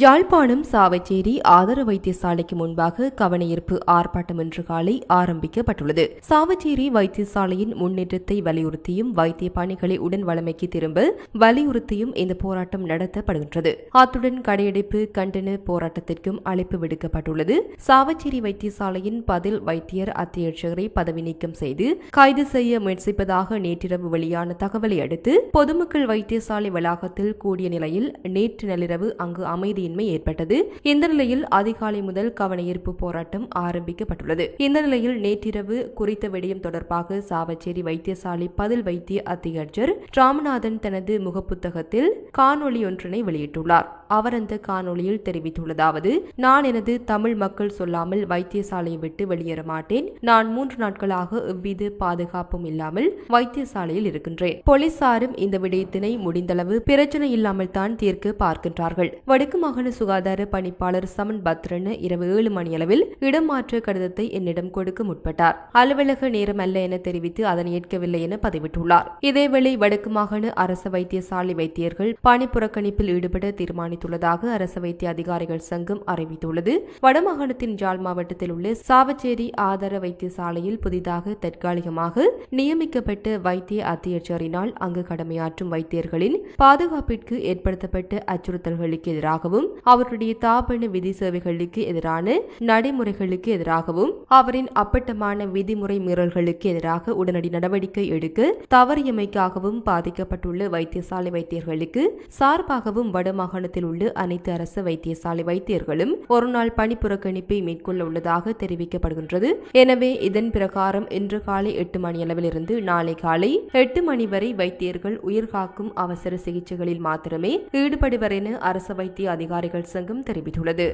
யாழ்ப்பாணம் சாவச்சேரி ஆதார வைத்தியசாலைக்கு முன்பாக கவனஈர்ப்பு ஆர்ப்பாட்டம் இன்று காலை ஆரம்பிக்கப்பட்டுள்ளது. சாவச்சேரி வைத்தியசாலையின் முன்னேற்றத்தை வலியுறுத்தியும் வைத்திய பணிகளை உடன் வழமைக்கு திரும்ப வலியுறுத்தியும் இந்த போராட்டம் நடத்தப்படுகின்றது. அத்துடன் கடையடைப்பு கண்டன போராட்டத்திற்கும் அழைப்பு விடுக்கப்பட்டுள்ளது. சாவச்சேரி வைத்தியசாலையின் பதில் வைத்தியர் அத்தியட்சகரை பதவி நீக்கம் செய்து கைது செய்ய முயற்சிப்பதாக நேற்றிரவு வெளியான தகவலை அடுத்து பொதுமக்கள் வைத்தியசாலை வளாகத்தில் கூடிய நிலையில் நேற்று நள்ளிரவு அங்கு அமைதியின்மை ஏற்பட்டது. இந்த நிலையில் அதிகாலை முதல் கவனஈர்ப்பு போராட்டம் ஆரம்பிக்கப்பட்டுள்ளது. இந்த நிலையில் நேற்றிரவு குறித்த விடயம் தொடர்பாக சாவச்சேரி வைத்தியசாலை பதில் வைத்திய அத்தியட்சர் ராமநாதன் தனது முகப்புத்தகத்தில் காணொலி ஒன்றினை வெளியிட்டுள்ளார். அவர் அந்த காணொலியில் தெரிவித்துள்ளதாவது: நான் எனது தமிழ் மக்கள் சொல்லாமல் வைத்தியசாலையை விட்டு வெளியேற மாட்டேன். நான் 3 நாட்களாக எவ்வித பாதுகாப்பும் இல்லாமல் வைத்தியசாலையில் இருக்கின்றேன். போலீசாரும் இந்த விடயத்தினை முடிந்தளவு பிரச்சனை இல்லாமல் தான் தீர்க்க பார்க்கின்றார்கள். வடக்கு மாகாண சுகாதார பணிப்பாளர் சமன் பத்ரன் இரவு 7 மணியளவில் இடமாற்ற கடிதத்தை என்னிடம் கொடுக்க முற்பட்டார். அலுவலக நேரம் அல்ல என தெரிவித்து அதனை ஏற்கவில்லை என பதிவிட்டுள்ளார். இதேவேளை வடக்கு மாகாண அரசு வைத்தியசாலை வைத்தியர்கள் பணி புறக்கணிப்பில் ஈடுபட தீர்மானித்துள்ளதாக அரசு வைத்திய அதிகாரிகள் சங்கம் அறிவித்துள்ளது. வடமாகாணத்தின் யாழ் மாவட்டத்தில் உள்ள சாவச்சேரி ஆதார வைத்தியசாலையில் புதிதாக தற்காலிகமாக நியமிக்கப்பட்ட வைத்திய அத்தியட்சரினால் அங்கு கடமையாற்றும் வைத்தியர்களின் பாதுகாப்பிற்கு ஏற்படுத்தப்பட்ட அச்சுறுத்தல்களுக்கு எதிராகவும் அவருடைய தாபன விதி சேவைகளுக்கு எதிரான நடைமுறைகளுக்கு எதிராகவும் அவரின் அப்பட்டமான விதிமுறை மீறல்களுக்கு எதிராக உடனடி நடவடிக்கை எடுக்க தவறியமைக்காகவும் பாதிக்கப்பட்டுள்ள வைத்தியசாலை வைத்தியர்களுக்கு சார்பாகவும் வடமாகாணத்தில் உள்ள அனைத்து அரசு வைத்தியசாலை வைத்தியர்களும் ஒருநாள் பணி புறக்கணிப்பை மேற்கொள்ள உள்ளதாக தெரிவிக்கப்படுகின்றது. எனவே இதன் பிரகாரம் இன்று காலை 8 மணியளவிலிருந்து நாளை காலை 8 மணி வரை வைத்தியர்கள் உயிர்காக்கும் அவசர சிகிச்சைகளில் மாத்திரமே ஈடுபடுவர் என அரசு வைத்திய அதிகாரிகள் சங்கம் தெரிவித்துள்ளது.